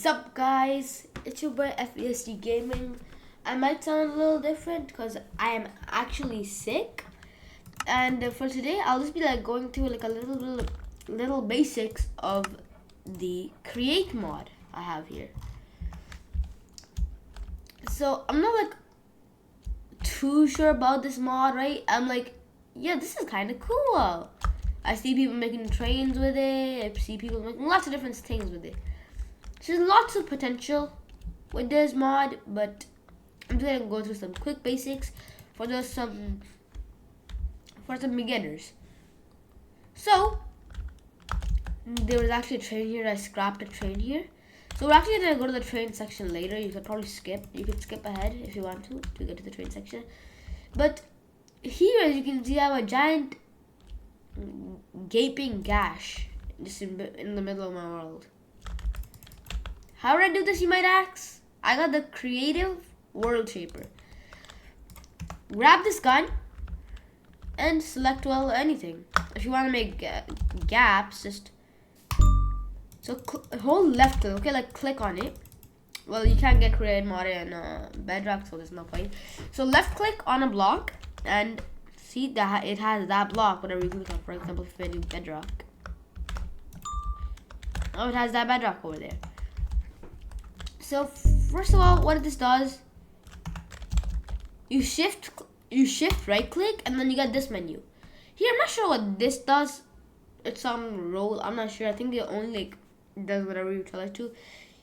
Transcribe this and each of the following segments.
Sup guys, it's your boy FESD Gaming. I might sound a little different because I am actually sick, and for today I'll just be like going through like a little basics of the create mod I have here. So I'm not like too sure about this mod, right? I'm like, yeah, this is kind of cool. I see people making trains with it. I see people making lots of different things with it. So there's lots of potential with this mod, but I'm just gonna go through some quick basics for some beginners. So there was actually a train here. I scrapped a train here. So we're actually gonna go to the train section later. You could probably skip. You could skip ahead if you want to get to the train section. But here, as you can see, I have a giant gaping gash just in the middle of my world. How did I do this, you might ask? I got the creative world shaper. Grab this gun and select, well, anything. If you want to make gaps, just hold left click, okay, like click on it. Well, you can't get creative mod in Bedrock, so there's no point. So left click on a block and see that it has that block, whatever you click on. For example, if I do Bedrock. Oh, it has that Bedrock over there. So first of all, what this does, you shift right click and then you get this menu. Here, I'm not sure what this does. It's some role, I'm not sure. I think it only like does whatever you tell it to.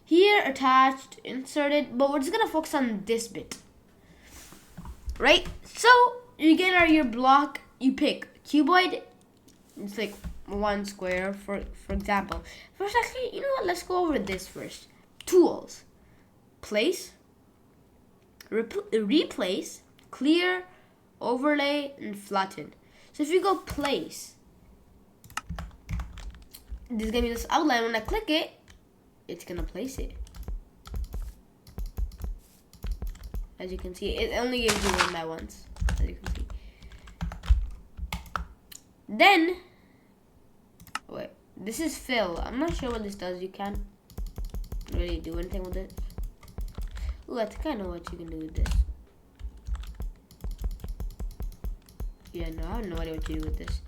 Here, attached, inserted, but we're just gonna focus on this bit. Right? So you get your block, you pick cuboid, it's like one square for example. First, actually, you know what, let's go over this first. Tools. Place, replace, clear, overlay, and flatten. So if you go place, this is gonna be this outline. When I click it, it's gonna place it. As you can see, it only gives you one by once. As you can see. Then, wait, this is fill. I'm not sure what this does. You can't really do anything with it. Ooh, I think I know what you can do with this. Yeah, no, I have no idea what to do with this.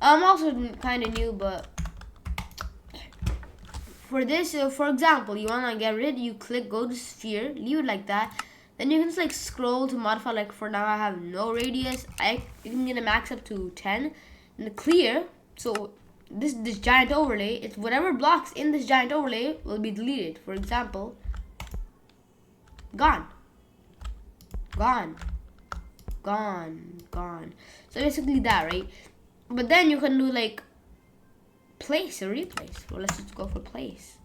I'm also kind of new, but for this, for example, you want to get rid, you click, go to sphere, leave it like that. Then you can just like scroll to modify, like for now I have no radius. You can get a max up to 10. And the clear, so this giant overlay, it's whatever blocks in this giant overlay will be deleted. For example, gone. So basically that, right? But then you can do like place or replace. Well, let's just go for place.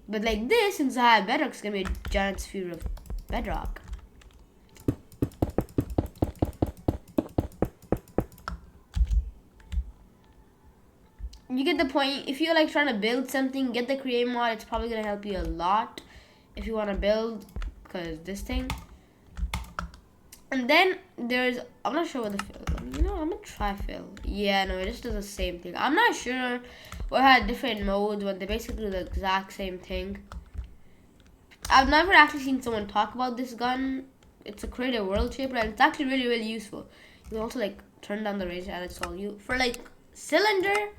But like this, since I have bedrock, it's gonna be a giant sphere of bedrock. You get the point. If you're like trying to build something, get the create mod. It's probably gonna help you a lot if you want to build, because this thing. And then there's, I'm not sure what the fill. You know, I'm gonna try fill. Yeah, no, it just does the same thing. I'm not sure what had different modes, but they basically do the exact same thing. I've never actually seen someone talk about this gun. It's a creative world shaper, and it's actually really, really useful. You can also like turn down the range, and it's all you for like cylinder.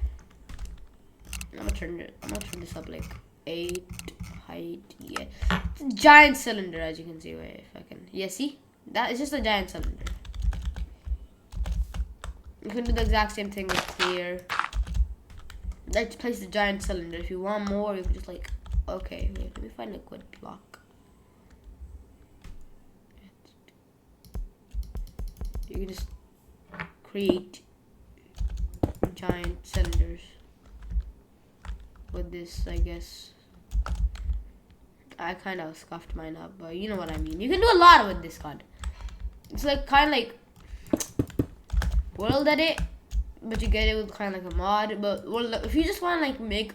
I'm gonna turn this up like 8 height. Yeah, it's a giant cylinder, as you can see. Wait, if I can. Yeah, see, that is just a giant cylinder. You can do the exact same thing with clear. Let's place the giant cylinder. If you want more, you can just like, okay, wait, let me find a good block. You can just create giant cylinders with this, I guess. I kind of scuffed mine up, but you know what I mean. You can do a lot with this gun. It's like kind of like world edit, but you get it with kind of like a mod. But well, if you just want to like make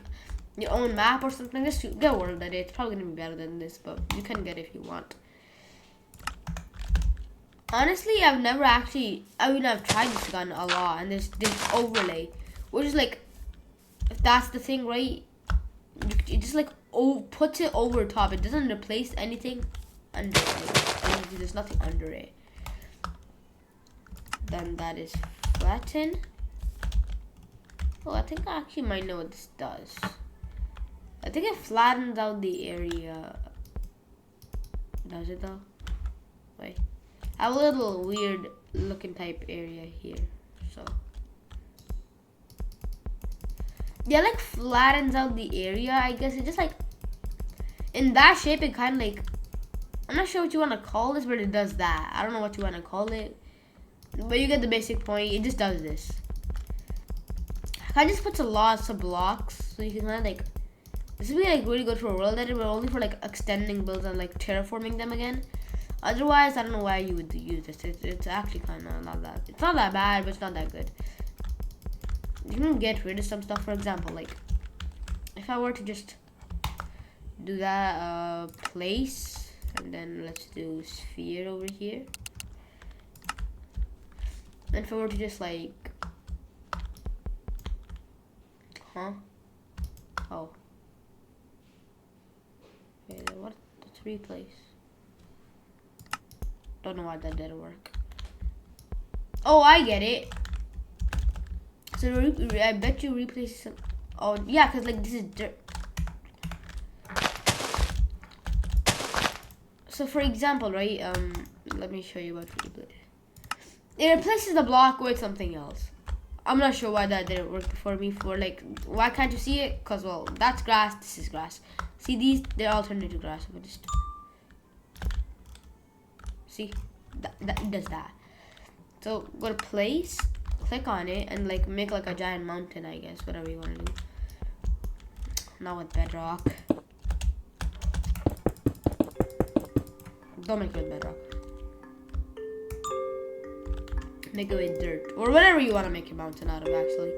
your own map or something, just get world edit. It's probably gonna be better than this, but you can get it if you want. Honestly, I've never actually, I've tried this gun a lot, and there's this overlay, which is like, if that's the thing, right? it just like puts it over top. It doesn't replace anything under it. There's nothing under it. Then that is flatten. Oh, I think I actually might know what this does. I think it flattens out the area. Does it though? Wait. I have a little weird looking type area here. So yeah, like flattens out the area, I guess. It just like in that shape it kinda like, I'm not sure what you wanna call this, but it does that. I don't know what you wanna call it. But you get the basic point. It just does this. I just puts a lots of blocks, so you can kind of like, this would be like really good for a world editor, but only for like extending builds and like terraforming them again. Otherwise, I don't know why you would use this. It's actually kind of not that. It's not that bad, but it's not that good. You can get rid of some stuff. For example, like if I were to just do that place, and then let's do sphere over here. And if I were to just like, oh, wait, what? Let's replace. Don't know why that didn't work. Oh, I get it. So I bet you replace some. Oh yeah, cause like this is dirt. So for example, right? Let me show you what replace. It replaces the block with something else. I'm not sure why that didn't work before me. For like, why can't you see it? Cause well, that's grass. This is grass. See these? They're all turned into grass. But just see that it does that. So go to place, click on it, and like make like a giant mountain. I guess whatever you want to do. Not with bedrock. Don't make it with bedrock. Make it with dirt or whatever you want to make your mountain out of, actually.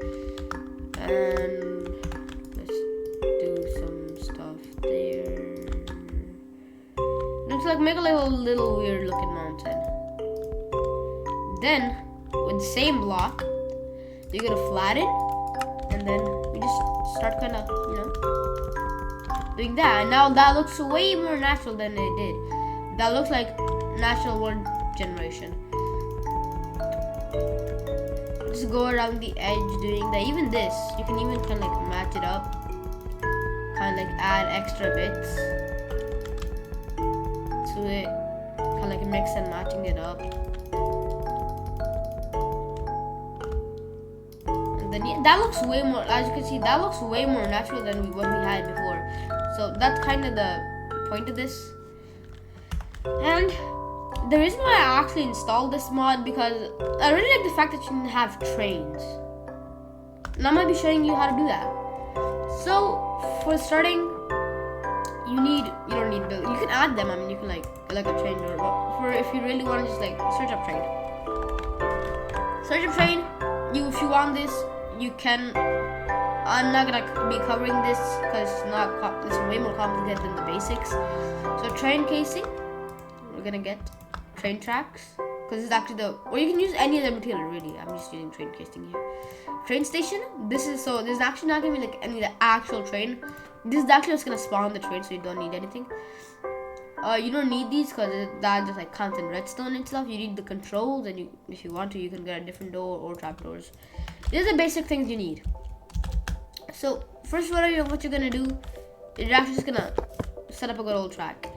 And let's do some stuff there. Looks like make a little weird looking mountain. Then with the same block, you're gonna flatten, and then we just start kind of, you know, doing that. And now that looks way more natural than it did. That looks like natural world generation. Just go around the edge doing that. Even this, you can even kind of like match it up, kind of like add extra bits to it, kind of like mix and matching it up. And then yeah, that looks way more, as you can see, that looks way more natural than what we had before. So that's kind of the point of this. And the reason why I actually installed this mod, because I really like the fact that you can have trains. And I might be showing you how to do that. So for starting, you don't need build. You can add them. I mean, you can like a train door. But for if you really want to just like search up train. Search up train. If you want this, you can. I'm not gonna be covering this because it's way more complicated than the basics. So train casing. We're gonna get train tracks, because it's actually or you can use any other material really. I'm just using train casing here. Train station. This is actually not gonna be like any of the actual train. This is actually just gonna spawn the train, so you don't need anything. You don't need these because that just like counts in redstone and stuff. You need the controls, and if you want to, you can get a different door or trapdoors. These are the basic things you need. So first, what you're gonna do is you're actually just gonna set up a good old track.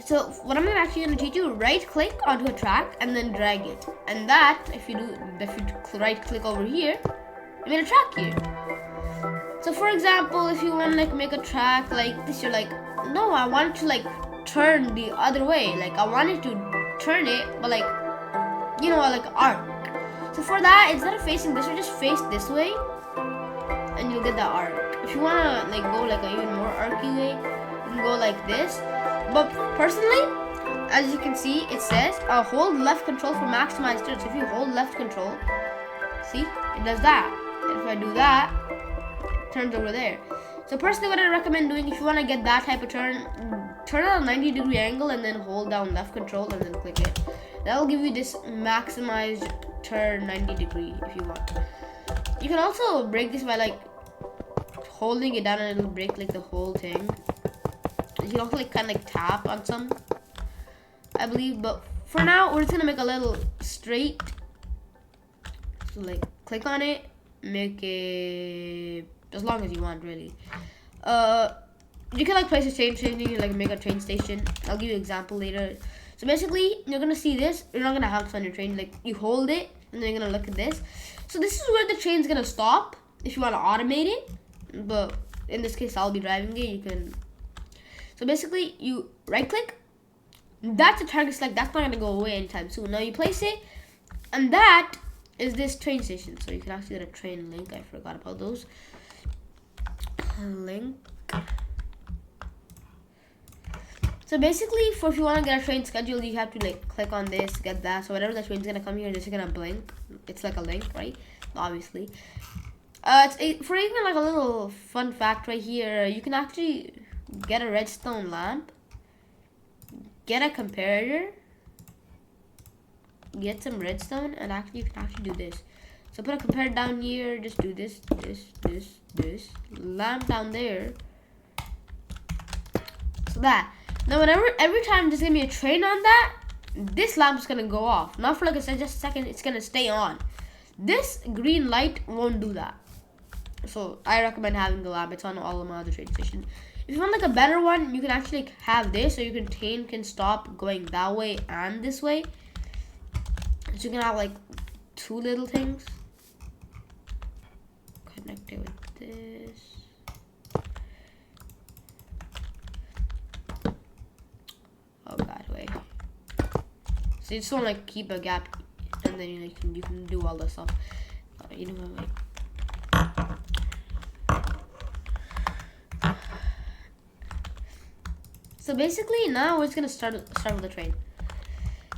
So what I'm actually going to teach you, right click onto a track and then drag it. And that, if you right click over here, you made a track here. So for example, if you want to like make a track like this, you're like, no, I want to like turn the other way. Like I wanted to turn it, but like, you know, like arc. So for that, instead of facing this way, just face this way and you'll get the arc. If you want to like go like an even more arcy way, you can go like this. But personally, as you can see, it says hold left control for maximized turn. So if you hold left control, see, it does that. And if I do that, it turns over there. So personally, what I recommend doing, if you want to get that type of turn it on a 90-degree angle and then hold down left control and then click it. That'll give you this maximized turn 90 degree if you want. You can also break this by like holding it down and it'll break like the whole thing. You can also like kind of like tap on some, I believe, but for now we're just gonna make a little straight. So like click on it, make it as long as you want, really. You can like place a train station, you can like make a train station. I'll give you an example later. So basically you're gonna see this, you're not gonna have this on your train. Like you hold it and then you're gonna look at this. So this is where the train's gonna stop if you want to automate it, but in this case I'll be driving it. You can, so basically you right click, that's a target select, that's not gonna go away anytime soon. Now you place it, and that is this train station. So you can actually get a train link, I forgot about those. Link. So basically, for if you want to get a train schedule, you have to like click on this, get that. So whenever the train's gonna come here, this is gonna blink. It's like a link, right? Obviously. For even like a little fun fact right here, you can actually get a redstone lamp, get a comparator, get some redstone, and actually you can actually do this. So put a comparator down here, just do this, this, lamp down there. So that. Now every time there's gonna be a train on that, this lamp's gonna go off. Not for like just a second, it's gonna stay on. This green light won't do that. So I recommend having the lamp. It's on all of my other train stations. If you want like a better one, you can actually have this, so your train can stop going that way and this way. So you can have like two little things. Connect it with this. Oh god, wait. So you just want to like keep a gap, and then you can do all this stuff. You know what? So basically now we're just gonna start with the train.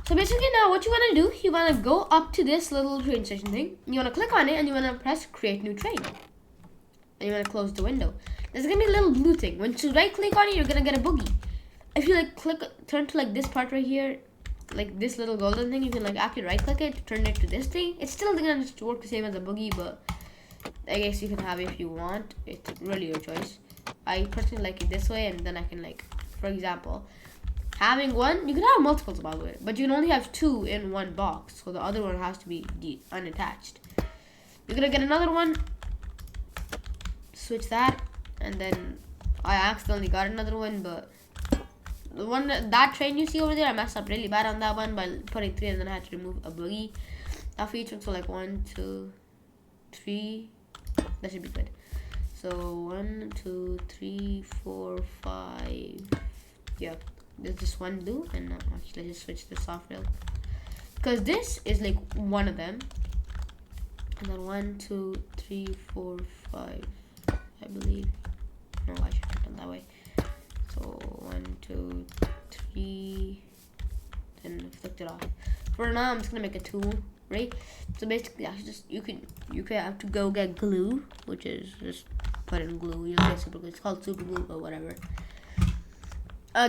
So basically now what you wanna do, you wanna go up to this little train station thing. You wanna click on it and you wanna press create new train. And you wanna close the window. There's gonna be a little blue thing. Once you right click on it, you're gonna get a boogie. If you like turn to like this part right here, like this little golden thing, you can like after right click it, turn it to this thing. It's still gonna just work the same as a boogie, but I guess you can have it if you want. It's really your choice. I personally like it this way, and then I can like, for example, having one, you can have multiples by the way, but you can only have two in one box, so the other one has to be unattached. You're gonna get another one, switch that, and then I accidentally got another one, but the one that train you see over there, I messed up really bad on that one by putting 3, and then I had to remove a boogie. That feature, so like 1, 2, 3, that should be good. So 1, 2, 3, 4, 5. Yeah, there's just one blue, and actually let's just switch this off real, because this is like one of them. And then 1, 2, 3, 4, 5, I believe. No, I should have done that way. So 1, 2, 3, then flipped it off. For now, I'm just gonna make a 2, right? So basically, you can have to go get glue, which is just put in glue. You'll get super glue. It's called super glue, but whatever.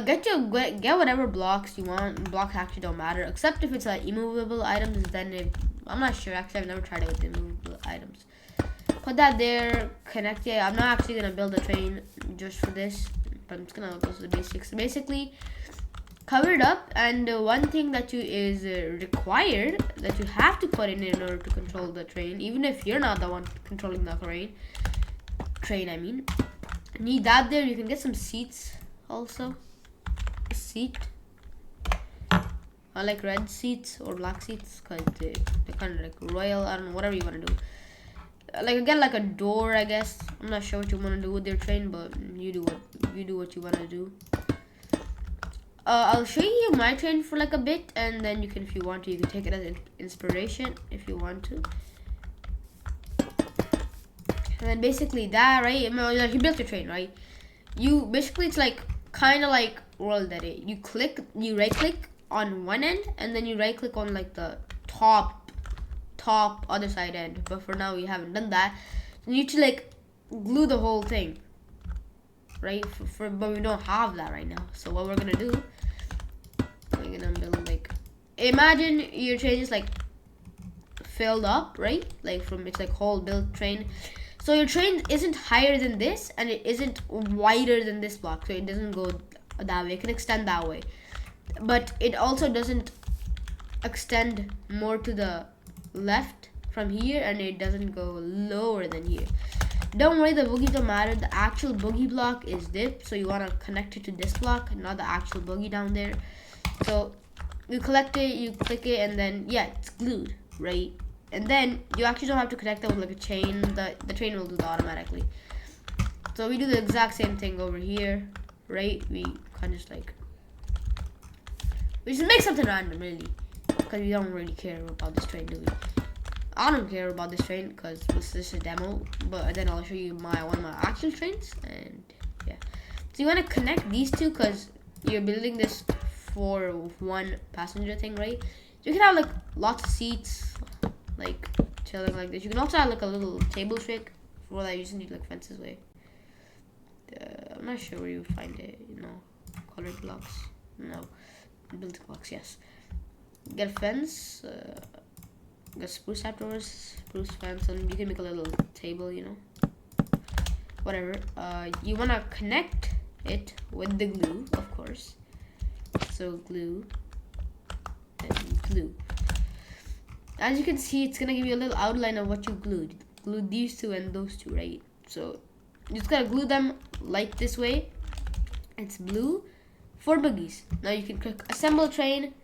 Get whatever blocks you want. Blocks actually don't matter, except if it's like immovable items. Then I'm not sure. Actually, I've never tried it with immovable items. Put that there. Connect it. I'm not actually gonna build a train just for this, but I'm just gonna go to the basics. Basically, cover it up, and one thing that is required that you have to put in order to control the train, even if you're not the one controlling the train. I mean, need that there. You can get some seats also. Seat. I like red seats or black seats because they're kind of like royal. I don't know, whatever you want to do. Like again, like a door, I guess. I'm not sure what you want to do with your train, but you do what you want to do. I'll show you my train for like a bit, and then you can, if you want to, you can take it as inspiration if you want to. And then basically that, right? Like you built your train, right? You basically, it's like kind of like World Edit. You right click on one end, and then you right click on like the top other side end. But for now, we haven't done that. You need to like glue the whole thing, right? But we don't have that right now. So what we're gonna do? We're gonna build like, imagine your train is like filled up, right? Like it's like whole built train. So your train isn't higher than this, and it isn't wider than this block, so it doesn't go that way. It can extend that way, but it also doesn't extend more to the left from here, and it doesn't go lower than here. Don't worry, the boogies don't matter. The actual boogie block is this, so you want to connect it to this block, not the actual boogie down there. So you collect it, you click it, and then yeah, it's glued, right? And then you actually don't have to connect that with like a chain. The train will do that automatically. So we do the exact same thing over here, right? We kind of just like, we just make something random, really, because we don't really care about this train, do we? I don't care about this train because this is a demo, but then I'll show you one of my actual trains, and yeah. So you want to connect these two because you're building this for one passenger thing, right? So you can have like lots of seats, like chilling like this. You can also have like a little table trick. For that, you just need like fences way. I'm not sure where you find it. You know, colored blocks. No, building blocks. Yes. Get a fence. Get spruce outdoors, spruce fence, and you can make a little table. You know, whatever. You wanna connect it with the glue, of course. So glue and glue. As you can see, it's gonna give you a little outline of what you glued. Glue these two and those two, right? So you just gotta glue them like this way. It's blue for boogies. Now you can click assemble train,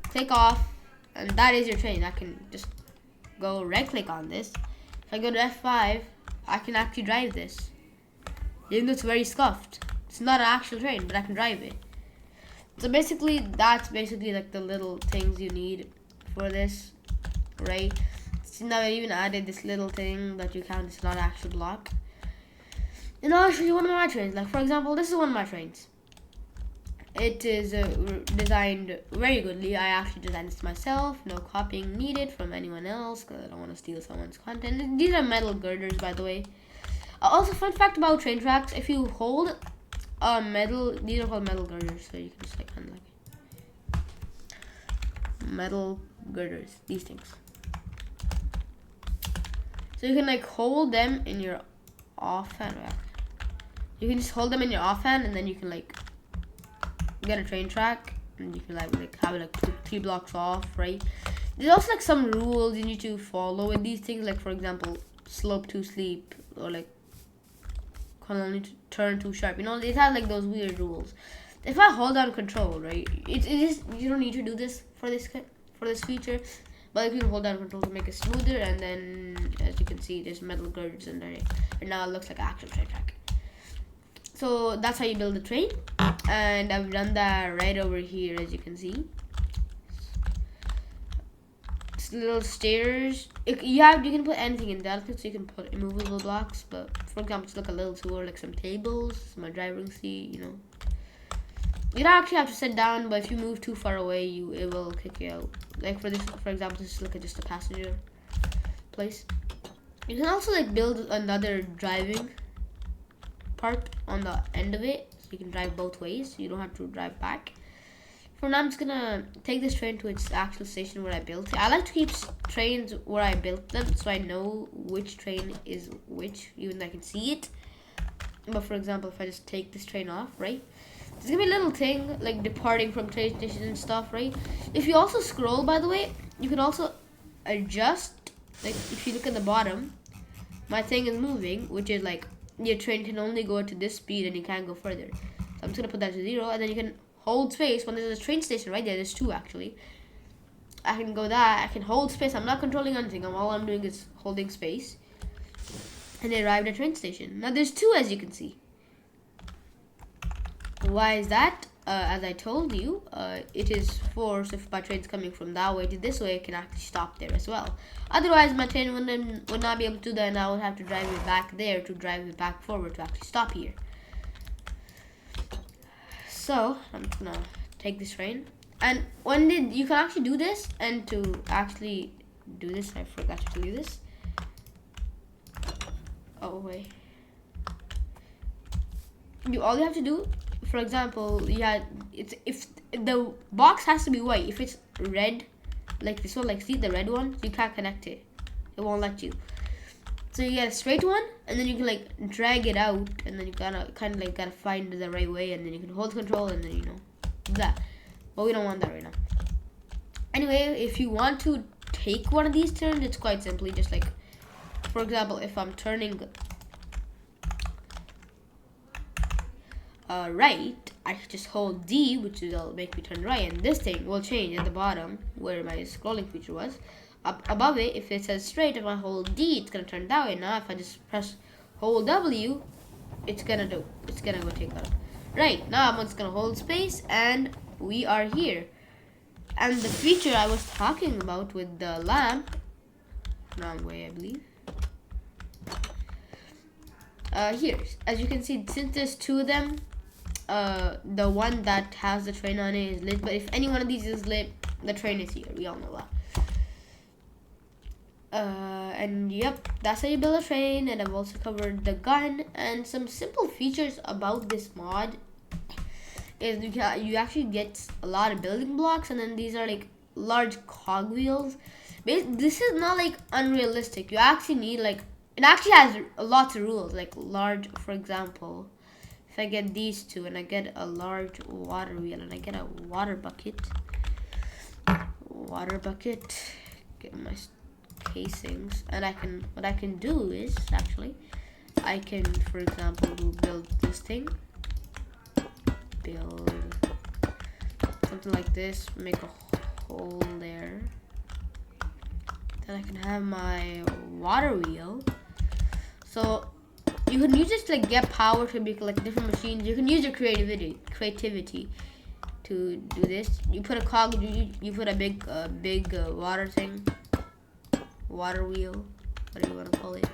click off, and that is your train. I can just go right click on this. If I go to F5, I can actually drive this. Even though it's very scuffed. It's not an actual train, but I can drive it. So basically, that's basically like the little things you need for this, right? So now I even added this little thing that you count it's not an actual block. And I'll show you one of my trains. Like for example, this is one of my trains. It is designed very goodly. I actually designed this myself. No copying needed from anyone else because I don't want to steal someone's content. These are metal girders, by the way. Also, fun fact about train tracks: if you hold metal, these are called metal girders, so you can just like kind of like metal girders. These things. So you can like hold them in your offhand. You can just hold them in your offhand, and then you can like get a train track, and you can like have it like 3 blocks off, right? There's also like some rules you need to follow with these things, like for example, slope to sleep, or like can only turn too sharp. You know, it has like those weird rules. If I hold down control, right, it is, you don't need to do this for this feature, but if you hold down control to make it smoother, and then as you can see, there's metal girders in there, and now it looks like an actual train track. So that's how you build the train, and I've done that right over here, as you can see. It's little stairs. You can put anything in that, so you can put immovable blocks. But for example, just like a little tour, like some tables, my driving seat. You know, you don't actually have to sit down, but if you move too far away, it will kick you out. Like for this, for example, just look at just a passenger place. You can also like build another driving part on the end of it, so you can drive both ways. You don't have to drive back. For now, I'm just gonna take this train to its actual station where I built it. I like to keep trains where I built them, so I know which train is which, even though I can see it. But for example, if I just take this train off, right, there's gonna be a little thing like departing from train stations and stuff, right? If you also scroll, by the way, you can also adjust. Like if you look at the bottom, my thing is moving, which is like your train can only go to this speed and you can't go further. So I'm just gonna put that to 0, and then you can hold space when there's a train station right there. There's 2 actually. I can go that. I can hold space. I'm not controlling anything. All I'm doing is holding space, and it arrived at train station. Now there's 2, as you can see. Why is that? As I told you, it is for, so if my train's coming from that way to this way, it can actually stop there as well. Otherwise, my train would not be able to do that, and I would have to drive it back there to drive it back forward to actually stop here. So I'm just gonna take this train, and you can actually do this, and to actually do this, I forgot to tell you this. Oh wait, all you have to do, for example, if the box has to be white. If it's red, like this one, like see the red one, you can't connect it. It won't let you. So you get a straight one, and then you can like drag it out, and then you gotta find the right way, and then you can hold control, and then that. But we don't want that right now. Anyway, if you want to take one of these turns, it's quite simply just like, for example, if I'm turning right, I just hold D, which will make me turn right, and this thing will change at the bottom where my scrolling feature was. Up above it, if it says straight, if I hold D, it's gonna turn that way. Now if I just press hold W, it's gonna go take that. Right, now I'm just gonna hold space, and we are here. And the feature I was talking about with the lamp, wrong way I believe. Here, as you can see, since there's two of them, the one that has the train on it is lit, but if any one of these is lit, the train is here. We all know that. And yep, that's how you build a train. And I've also covered the gun and some simple features about this mod. Is you actually get a lot of building blocks, and then these are like large cogwheels. This is not like unrealistic. You actually need like, it actually has lots of rules, like large, for example, if I get these two and I get a large water wheel and I get a water bucket, get my casings, and what I can do is actually, I can, for example, build this thing, build something like this, make a hole there, then I can have my water wheel. So you can use this to like get power to make like different machines. You can use your creativity to do this. You put a cog, you put a big water thing, water wheel, whatever you want to call it.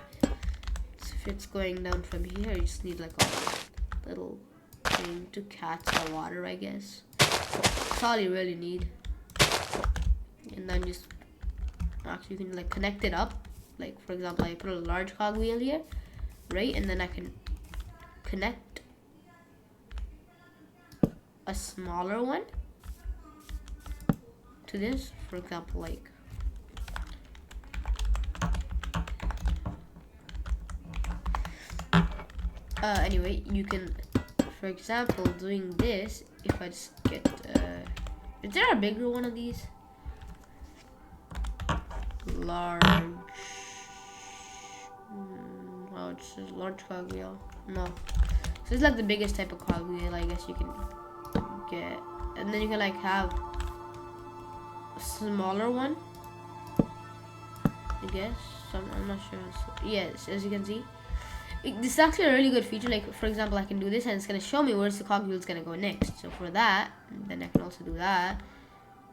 So if it's going down from here, you just need like a little thing to catch the water, I guess. That's all you really need. And then just actually you can like connect it up. Like for example, I put a large cog wheel here, right? And then I can connect a smaller one to this. For example, like anyway, you can, for example, doing this, if I just get is there a bigger one of these? Large. Oh, it's just large cogwheel. No. So it's like the biggest type of cogwheel, I guess you can get. And then you can like have a smaller one, I guess. So I'm not sure. Yes, as you can see, this is actually a really good feature. Like for example, I can do this and it's gonna show me where's the cogwheel is gonna go next. So for that, then I can also do that.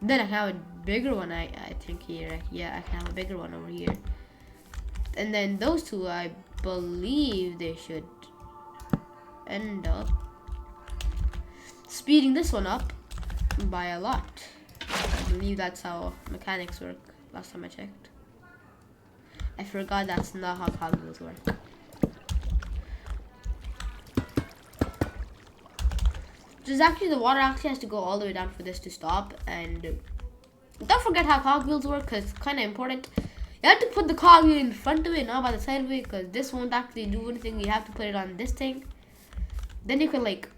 Then I can have a bigger one, I think here. Yeah, I can have a bigger one over here. And then those two, I believe they should end up speeding this one up by a lot. I believe that's how mechanics work, last time I checked. I forgot that's not how cogwheels work. Just actually, the water actually has to go all the way down for this to stop. And don't forget how cogwheels work, because it's kind of important. You have to put the cogwheel in front of it, not by the side of it, because this won't actually do anything. You have to put it on this thing. Then you can like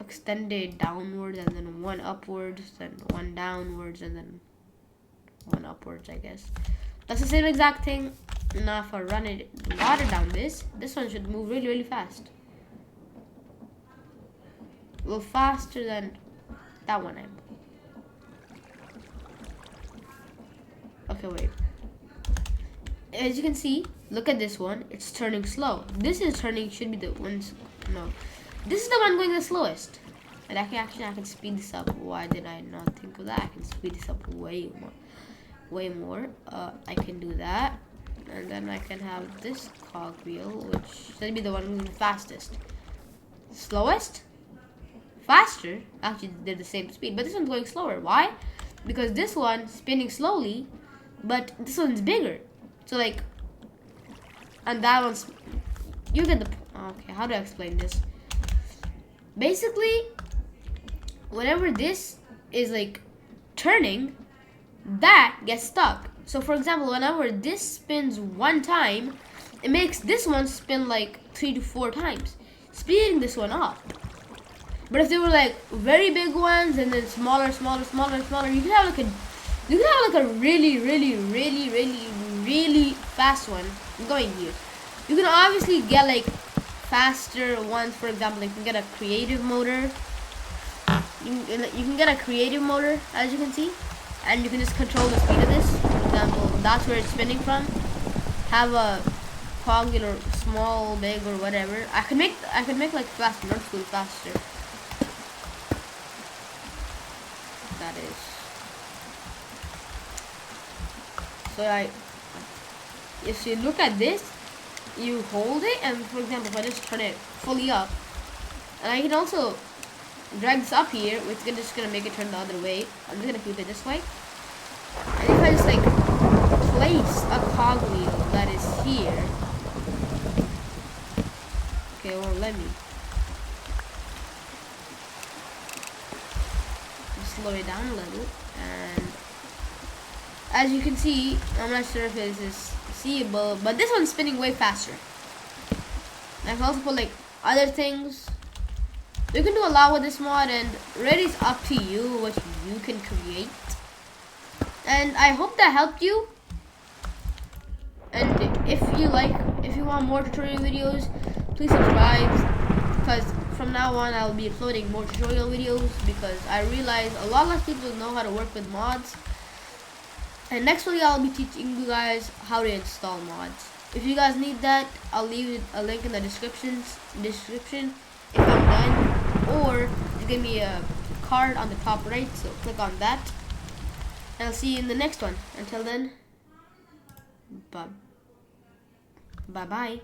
extend it downwards, and then one upwards, then one downwards, and then one upwards, I guess. That's the same exact thing. Now if I run it, water down this one should move really, really fast. A little faster than that one. Okay, wait. As you can see, look at this one. It's turning slow. This is turning, should be the ones. No, this is the one going the slowest. And I can speed this up. Why did I not think of that? I can speed this up way more. I can do that, and then I can have this cogwheel, which should be the one moving fastest. Slowest. Faster, actually they're the same speed, but this one's going slower. Why? Because this one's spinning slowly, but this one's bigger. So like, and that one's, you get the, okay, how do I explain this? Basically, whenever this is like turning, that gets stuck. So for example, whenever this spins one time, it makes this one spin like 3 to 4 times, speeding this one up. But if they were like very big ones and then smaller, you could have like a really fast one going here. You can obviously get like faster ones. For example, you can get a creative motor. You can get a creative motor, as you can see, and you can just control the speed of this. For example, that's where it's spinning from. Have a toggle or small, big, or whatever. I can make like faster, not school faster. That is. So if you look at this, you hold it, and for example, if I just turn it fully up, and I can also drag this up here, which is just gonna make it turn the other way. I'm just gonna keep it this way. And if I just like place a cogwheel that is here, okay, it won't let me. Slow it down a little, and as you can see, I'm not sure if it is seeable, but this one's spinning way faster. I can also put like other things. You can do a lot with this mod, and really it's up to you what you can create. And I hope that helped you. And if you want more tutorial videos, please subscribe, because from now on I'll be uploading more tutorial videos, because I realize a lot less people know how to work with mods. And next video I'll be teaching you guys how to install mods. If you guys need that, I'll leave a link in the description if I'm done, or you give me a card on the top right, so click on that. And I'll see you in the next one. Until then, bye bye.